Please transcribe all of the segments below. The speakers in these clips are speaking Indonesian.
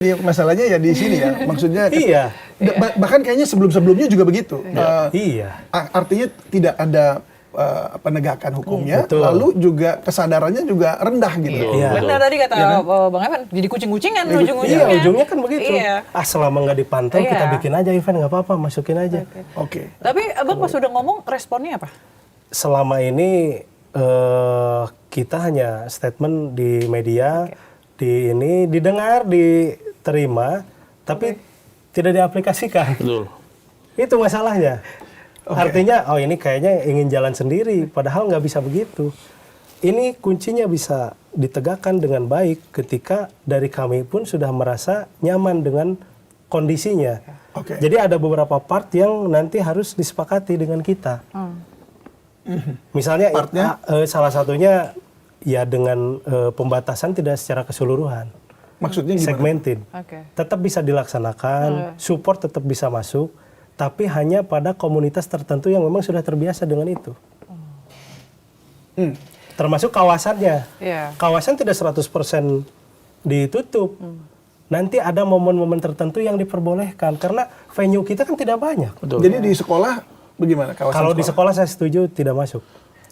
Masalahnya ya di sini ya, maksudnya Iya. Bahkan kayaknya sebelum-sebelumnya juga begitu. Iya. Artinya tidak ada penegakan hukumnya, Betul. lalu juga kesadarannya juga rendah gitu. Iya. Benar tadi kata Bang Evan, jadi kucing-kucingan ujung-ujungnya. Iya, ujungnya kan begitu. Iya. Selama nggak dipantau, kita Iya. bikin aja event, nggak apa-apa, masukin aja. Oke. Tapi Abang pas udah ngomong, responnya apa? Selama ini kita hanya statement di media, di ini didengar, diterima, tapi tidak diaplikasikan. Betul. Itu masalahnya. Artinya, oh ini kayaknya ingin jalan sendiri, padahal nggak bisa begitu. Ini kuncinya bisa ditegakkan dengan baik ketika dari kami pun sudah merasa nyaman dengan kondisinya. Oke. Jadi ada beberapa part yang nanti harus disepakati dengan kita. Misalnya salah satunya ya dengan pembatasan tidak secara keseluruhan. Maksudnya gimana? Segmented. Oke. Tetap bisa dilaksanakan, support tetap bisa masuk, tapi hanya pada komunitas tertentu yang memang sudah terbiasa dengan itu. Termasuk kawasannya. Iya. Kawasan tidak 100% ditutup. Nanti ada momen-momen tertentu yang diperbolehkan karena venue kita kan tidak banyak. Betul. Jadi di sekolah bagaimana kawasan Kalau di sekolah saya setuju tidak masuk.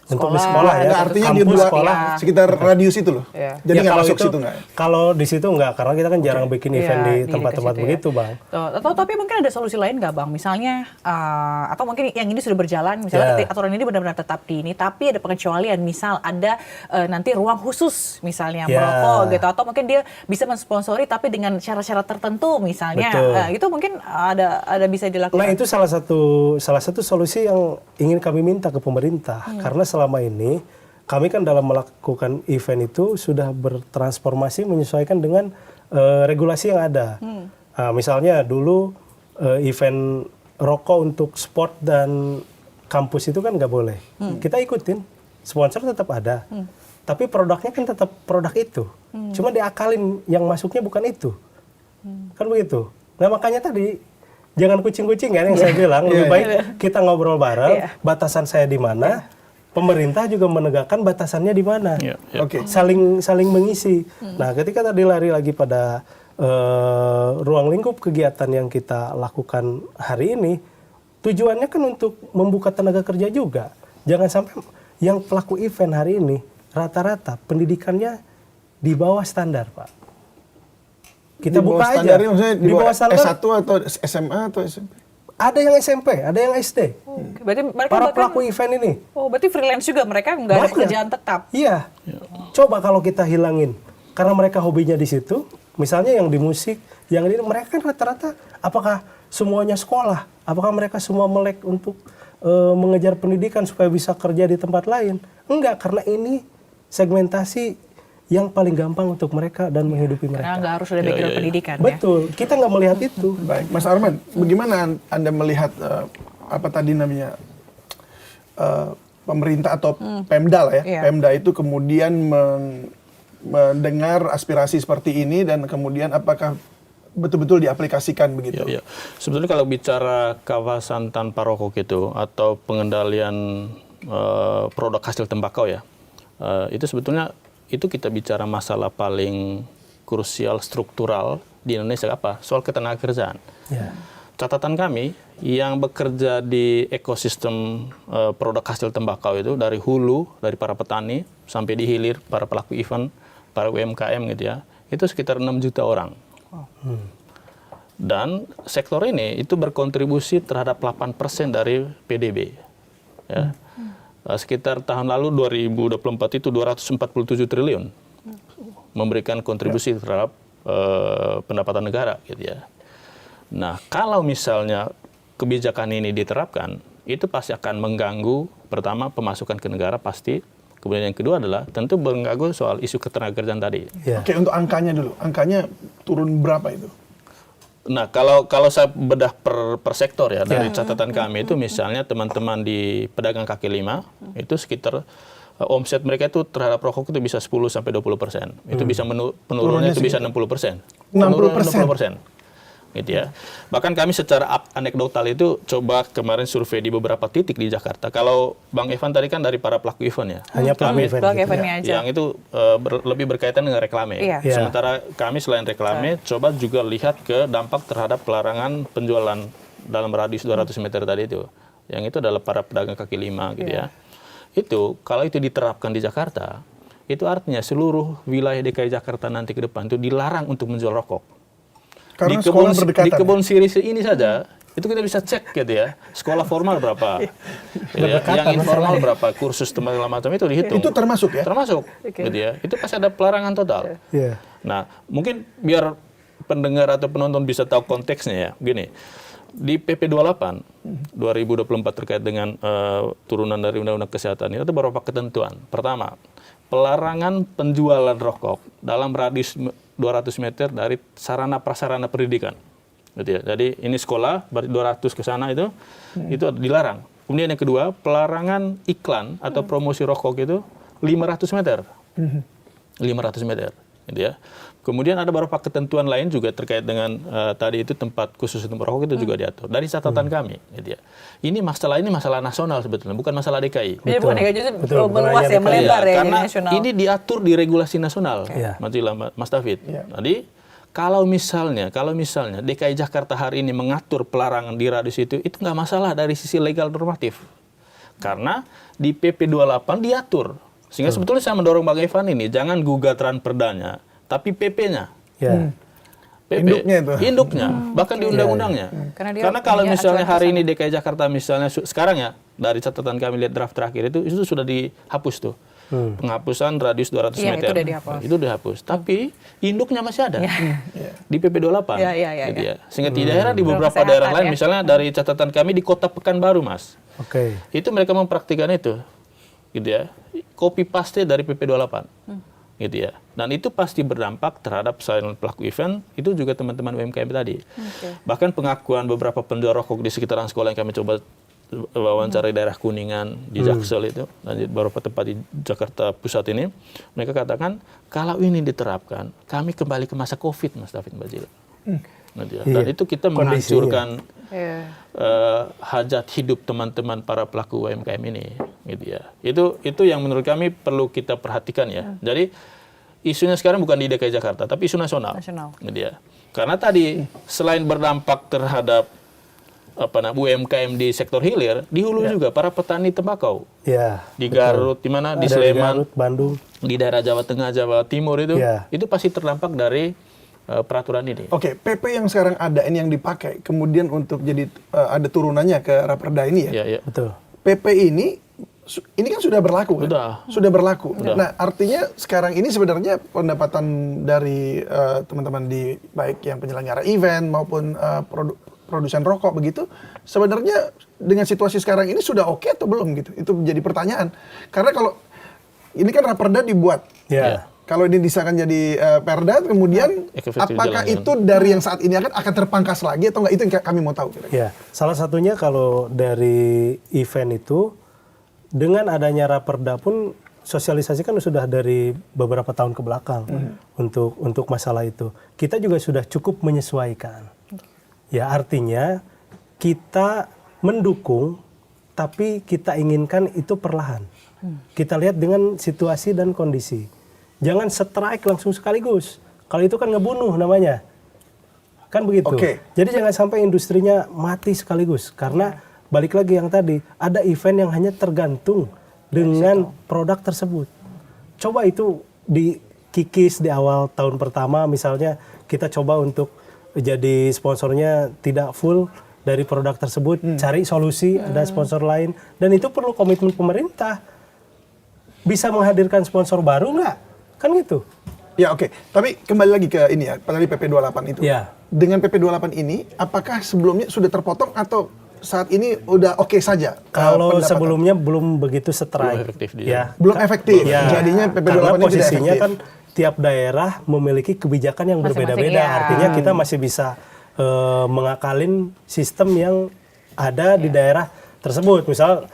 Untuk di Sekolah, sekolah ya, Nggak, artinya di kampus dua sekolah. sekitar radius itu loh. Iya. Jadi Ya, nggak kalau masuk itu- situ nggak? Kalau di situ nggak, karena kita kan jarang bikin event Iya, di tempat-tempat dekat situ begitu, ya. Bang. Atau tapi mungkin ada solusi lain nggak Bang? Misalnya, atau mungkin yang ini sudah berjalan, misalnya aturan ini benar-benar tetap di ini, tapi ada pengecualian, misal ada nanti ruang khusus, misalnya Ya. merokok gitu, atau mungkin dia bisa mensponsori tapi dengan syarat-syarat tertentu, misalnya, Betul. itu mungkin ada bisa dilakukan. Nah itu salah satu solusi yang ingin kami minta ke pemerintah, karena selama ini kami kan dalam melakukan event itu sudah bertransformasi menyesuaikan dengan regulasi yang ada. Nah, misalnya dulu event rokok untuk sport dan kampus itu kan nggak boleh. Kita ikutin, sponsor tetap ada, tapi produknya kan tetap produk itu. Cuma diakalin yang masuknya bukan itu, kan begitu. Nah makanya tadi jangan kucing-kucing kan yang saya bilang, lebih baik kita ngobrol bareng, batasan saya di mana. Pemerintah juga menegakkan batasannya di mana, Oke. saling mengisi. Nah, ketika tadi lari lagi pada ruang lingkup kegiatan yang kita lakukan hari ini, tujuannya kan untuk membuka tenaga kerja juga. Jangan sampai yang pelaku event hari ini rata-rata pendidikannya di bawah standar, Pak. Kita Di bawah buka aja. standarnya maksudnya di bawah standar. S1 atau SMA atau SMP? Ada yang SMP, ada yang SD. Berarti mereka Para bahkan- pelaku event ini. Oh, berarti freelance juga, mereka nggak ada Banyak. pekerjaan tetap. Iya. Coba kalau kita hilangin, karena mereka hobinya di situ, misalnya yang di musik, yang ini mereka kan rata-rata, apakah semuanya sekolah? Apakah mereka semua melek untuk mengejar pendidikan supaya bisa kerja di tempat lain? Enggak, karena ini segmentasi yang paling gampang untuk mereka dan menghidupi mereka. Karena nggak harus ada background pendidikan ya. Betul, kita nggak melihat itu. Baik, Mas Arman, bagaimana Anda melihat apa tadi namanya pemerintah atau Pemda lah ya, Iya. Pemda itu kemudian mendengar aspirasi seperti ini dan kemudian apakah betul-betul diaplikasikan begitu? Ya. Sebetulnya kalau bicara kawasan tanpa rokok itu atau pengendalian produk hasil tembakau ya, itu sebetulnya itu kita bicara masalah paling krusial struktural di Indonesia apa? Soal ketenagakerjaan. Ya. Catatan kami yang bekerja di ekosistem produk hasil tembakau itu dari hulu, dari para petani sampai di hilir para pelaku event, para UMKM gitu ya, itu sekitar 6 juta orang. Dan sektor ini itu berkontribusi terhadap 8% dari PDB. Ya. Sekitar tahun lalu 2024 itu 247 triliun memberikan kontribusi terhadap pendapatan negara gitu ya. Nah, kalau misalnya kebijakan ini diterapkan, itu pasti akan mengganggu pertama pemasukan ke negara pasti. Kemudian yang kedua adalah tentu mengganggu soal isu ketenagakerjaan tadi. Ya. Oke, untuk angkanya dulu. Angkanya turun berapa itu? Nah, kalau saya bedah per sektor ya, dari catatan kami itu misalnya teman-teman di pedagang kaki lima, itu sekitar omset mereka itu terhadap rokok itu bisa 10-20%. Itu bisa penurunannya itu bisa 60%. 60%? gitu ya. Bahkan kami secara anekdotal itu coba kemarin survei di beberapa titik di Jakarta. Kalau Bang Evan tadi kan dari para pelaku event ya. Hanya pelaku event. Pelaku gitu. eventnya aja. Yang itu lebih berkaitan dengan reklame. Iya. Iya. Sementara kami selain reklame, coba juga lihat ke dampak terhadap pelarangan penjualan dalam radius 200 meter tadi itu. Yang itu adalah para pedagang kaki lima gitu ya. Itu kalau itu diterapkan di Jakarta, itu artinya seluruh wilayah DKI Jakarta nanti ke depan itu dilarang untuk menjual rokok. Karena Di sekolah berdekatan. Di kebun siri ini saja itu kita bisa cek gitu ya, sekolah formal berapa, gitu ya. Yang informal berapa, kursus teman macam itu dihitung. Itu termasuk ya? Termasuk, gitu ya. Itu pasti ada pelarangan total. Iya. Nah, mungkin biar pendengar atau penonton bisa tahu konteksnya ya, gini. Di PP 28 2024 terkait dengan turunan dari Undang-Undang Kesehatan itu ada beberapa ketentuan. Pertama, pelarangan penjualan rokok dalam radius 200 meter dari sarana prasarana pendidikan. Gitu ya. Jadi ini sekolah, berarti 200 ke sana itu dilarang. Kemudian yang kedua, pelarangan iklan atau promosi rokok itu 500 meter. 500 meter. Gitu ya. Kemudian ada beberapa ketentuan lain juga terkait dengan tadi itu tempat khusus untuk merokok itu juga diatur. Dari catatan kami, gitu ya. Ini masalah nasional sebetulnya, bukan masalah DKI. Jadi bukan DKI, justru Betul, meluas bukan ya, hanya melebar ya, karena jadi nasional. ini diatur di regulasi nasional, Iya. Mas David. Jadi kalau misalnya DKI Jakarta hari ini mengatur pelarangan di radius itu nggak masalah dari sisi legal normatif. Karena di PP 28 diatur. Sehingga sebetulnya saya mendorong Bang Evan ini, jangan gugatan perdanya, tapi PP-nya. Ya. PP, Induknya itu. Induknya, bahkan di undang-undangnya. Karena dia Karena kalau punya misalnya aturan hari kesana. ini DKI Jakarta misalnya sekarang ya, dari catatan kami lihat draft terakhir itu sudah dihapus tuh. Penghapusan radius 200 Iya, meter. itu udah dihapus. Itu dihapus. Tapi induknya masih ada. Di PP 28. Iya. Gitu ya. Sehingga di daerah, di beberapa Kesehatan, daerah lain, ya. misalnya dari catatan kami di Kota Pekanbaru, Mas. Oke. Itu mereka mempraktikkan itu. Gitu ya. Copy paste dari PP 28. Gitu ya. Dan itu pasti berdampak terhadap selain pelaku event, itu juga teman-teman UMKM tadi. Bahkan pengakuan beberapa penjual rokok di sekitaran sekolah yang kami coba wawancara di daerah Kuningan, di Jaksel itu, dan di beberapa tempat di Jakarta Pusat ini, mereka katakan, kalau ini diterapkan, kami kembali ke masa COVID, Mas David Bajil. Dan itu kita menghancurkan hajat hidup teman-teman para pelaku UMKM ini, gitu ya. Itu yang menurut kami perlu kita perhatikan ya. Jadi isunya sekarang bukan di DKI Jakarta, tapi isu nasional. Gitu ya. Karena tadi selain berdampak terhadap UMKM di sektor hilir, di hulu juga para petani tembakau. Ya. Di Garut, di mana? Di Ada Sleman, Garut, Bandung. di daerah Jawa Tengah, Jawa Timur itu pasti terdampak dari peraturan ini. Oke, PP yang sekarang ada ini yang dipakai, kemudian untuk jadi ada turunannya ke Raperda ini ya. Ya. Betul. PP ini kan sudah berlaku kan? Sudah berlaku. Nah, artinya sekarang ini sebenarnya pendapatan dari teman-teman di baik yang penyelenggara event maupun produsen rokok begitu, sebenarnya dengan situasi sekarang ini sudah oke atau belum gitu? Itu menjadi pertanyaan. Karena kalau ini kan Raperda dibuat. Ya. Kalau ini disahkan jadi perda, kemudian apakah itu dari yang saat ini akan terpangkas lagi atau enggak? Itu yang kami mau tahu. Ya, salah satunya kalau dari event itu, dengan adanya Raperda pun sosialisasi kan sudah dari beberapa tahun ke belakang untuk masalah itu. Kita juga sudah cukup menyesuaikan. Ya, artinya kita mendukung, tapi kita inginkan itu perlahan. Kita lihat dengan situasi dan kondisi. Jangan strike langsung sekaligus. Kalau itu kan ngebunuh namanya. Kan begitu. Jadi jangan sampai industrinya mati sekaligus. Karena balik lagi yang tadi, ada event yang hanya tergantung dengan produk tersebut. Coba itu dikikis di awal tahun pertama, misalnya kita coba untuk jadi sponsornya tidak full dari produk tersebut, cari solusi, ada sponsor lain. Dan itu perlu komitmen pemerintah. Bisa menghadirkan sponsor baru nggak? Kan gitu. Ya oke, tapi kembali lagi ke ini ya, tadi PP 28 itu. Ya. Dengan PP 28 ini, apakah sebelumnya sudah terpotong atau saat ini udah oke saja? Kalau pendapatan? Sebelumnya belum begitu strike. Belum efektif dia. Ya. Belum efektif. Ya. Jadinya PP 28 Karena ini tidak posisinya efektif. kan tiap daerah memiliki kebijakan yang Masing-masing, berbeda-beda. ya. Artinya kita masih bisa mengakalin sistem yang ada di daerah tersebut. Misal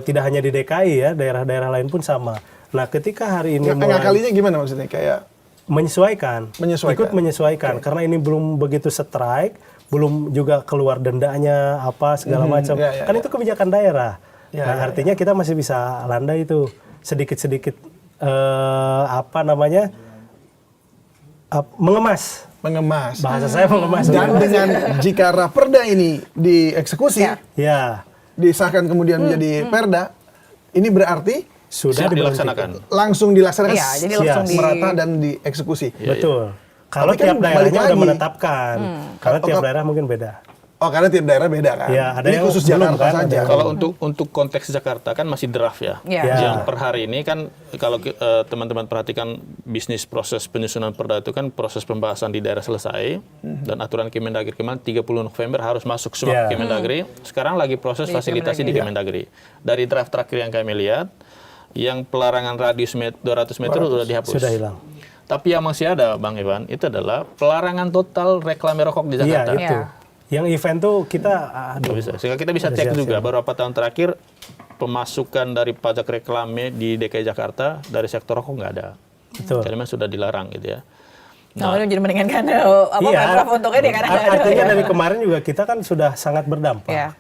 tidak hanya di DKI ya, daerah-daerah lain pun sama. Nah, ketika hari ini ngakalinya gimana maksudnya? Kayak menyesuaikan, ikut menyesuaikan, karena ini belum begitu strike, belum juga keluar dendanya apa segala macam, kan itu kebijakan daerah. Artinya kita masih bisa landai itu sedikit-sedikit mengemas. Bahasa saya mengemas. Dan dengan jika raperda ini dieksekusi, disahkan kemudian menjadi perda, ini berarti sudah dilaksanakan. Langsung dilaksanakan. Iya, jadi langsung merata dan dieksekusi. Betul. Kalau Tapi tiap kan daerahnya balik udah lagi. menetapkan. Karena tiap daerah mungkin beda. Oh, karena tiap daerah beda kan? Ya, ada ini yang khusus belum, Jakarta kan? saja. Kalau untuk konteks Jakarta kan masih draft ya. Yang per hari ini kan kalau teman-teman perhatikan bisnis proses penyusunan perda itu kan proses pembahasan di daerah selesai dan aturan Kemendagri kemarin 30 November harus masuk semua ke Kemendagri. Sekarang lagi proses fasilitasi di Kemendagri. Dari draft terakhir yang kami lihat, yang pelarangan radius 200 meter sudah dihapus. Sudah hilang. Tapi yang masih ada, Bang Ivan, itu adalah pelarangan total reklame rokok di Jakarta. Iya, itu. Yang event tuh kita Sehingga kita bisa cek juga beberapa tahun terakhir pemasukan dari pajak reklame di DKI Jakarta dari sektor rokok nggak ada. Betul. Karena memang sudah dilarang gitu ya. Nah, jadi mendingan Pemprov untuk ini kan artinya dari kemarin juga kita kan sudah sangat berdampak. Iya.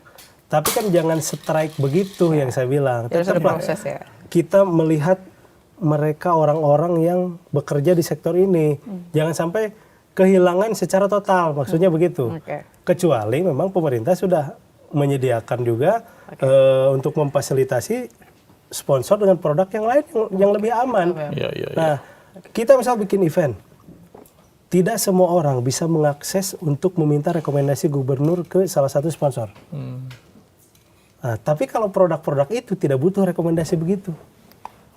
Tapi kan jangan strike begitu yang saya bilang. Terus ada Tetap proses ya. kita melihat mereka orang-orang yang bekerja di sektor ini. Jangan sampai kehilangan secara total, maksudnya begitu. Kecuali memang pemerintah sudah menyediakan juga untuk memfasilitasi sponsor dengan produk yang lain yang lebih aman. Nah, kita misal bikin event, tidak semua orang bisa mengakses untuk meminta rekomendasi gubernur ke salah satu sponsor. Nah, tapi kalau produk-produk itu tidak butuh rekomendasi begitu.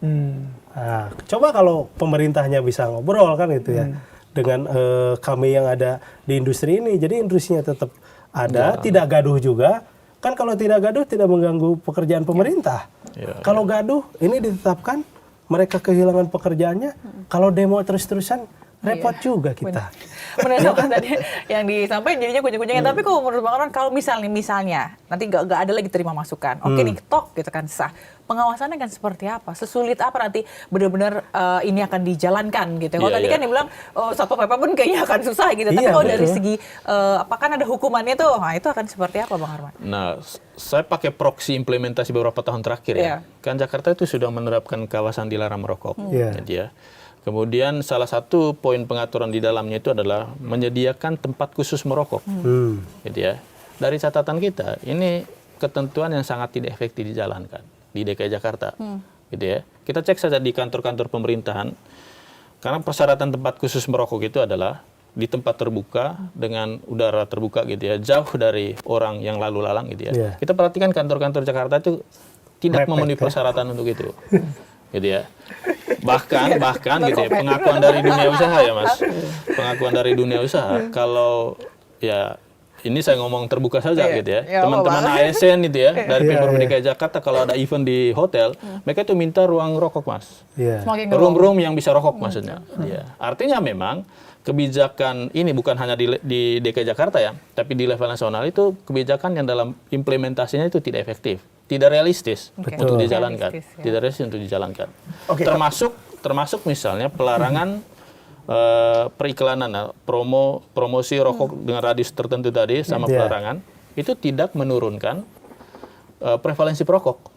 Nah, coba kalau pemerintahnya bisa ngobrol kan gitu ya dengan kami yang ada di industri ini, jadi industrinya tetap ada, tidak gaduh juga. Kan kalau tidak gaduh tidak mengganggu pekerjaan pemerintah. Kalau gaduh ini ditetapkan mereka kehilangan pekerjaannya. Kalau demo terus-terusan repot juga kita. Benar sama tadi yang disampaikan jadinya kucing-kucingnya. Tapi kalau menurut Bang Arman, kalau misalnya nanti nggak ada lagi terima masukan, oke nih tok gitu kan sah. Pengawasannya kan seperti apa? Sesulit apa nanti benar-benar ini akan dijalankan gitu? Kalau tadi kan dibilang Satpol PP pun kayaknya akan susah gitu. Tapi kalau dari segi apakah ada hukumannya tuh? Nah itu akan seperti apa Bang Arman? Nah, saya pakai proksi implementasi beberapa tahun terakhir ya. Kan Jakarta itu sudah menerapkan kawasan dilarang merokok. Gitu ya. Kemudian salah satu poin pengaturan di dalamnya itu adalah menyediakan tempat khusus merokok. Gitu ya. Dari catatan kita, ini ketentuan yang sangat tidak efektif dijalankan di DKI Jakarta. Gitu ya. Kita cek saja di kantor-kantor pemerintahan, karena persyaratan tempat khusus merokok itu adalah di tempat terbuka dengan udara terbuka gitu ya, jauh dari orang yang lalu lalang gitu ya. Kita perhatikan kantor-kantor Jakarta itu tidak memenuhi persyaratan untuk itu. Gitu ya. Bahkan gitu ya, pengakuan dari dunia usaha ya Mas. Pengakuan dari dunia usaha kalau ya ini saya ngomong terbuka saja gitu ya. Teman-teman ASN itu ya dari Pemprov DKI Jakarta kalau ada event di hotel, mereka itu minta ruang rokok Mas. Room yang bisa rokok maksudnya. Artinya memang kebijakan ini bukan hanya di DKI Jakarta ya, tapi di level nasional itu kebijakan yang dalam implementasinya itu tidak efektif. Tidak realistis untuk dijalankan, tidak realistis untuk dijalankan. Termasuk misalnya pelarangan periklanan, promosi rokok dengan radius tertentu tadi sama pelarangan itu tidak menurunkan prevalensi perokok.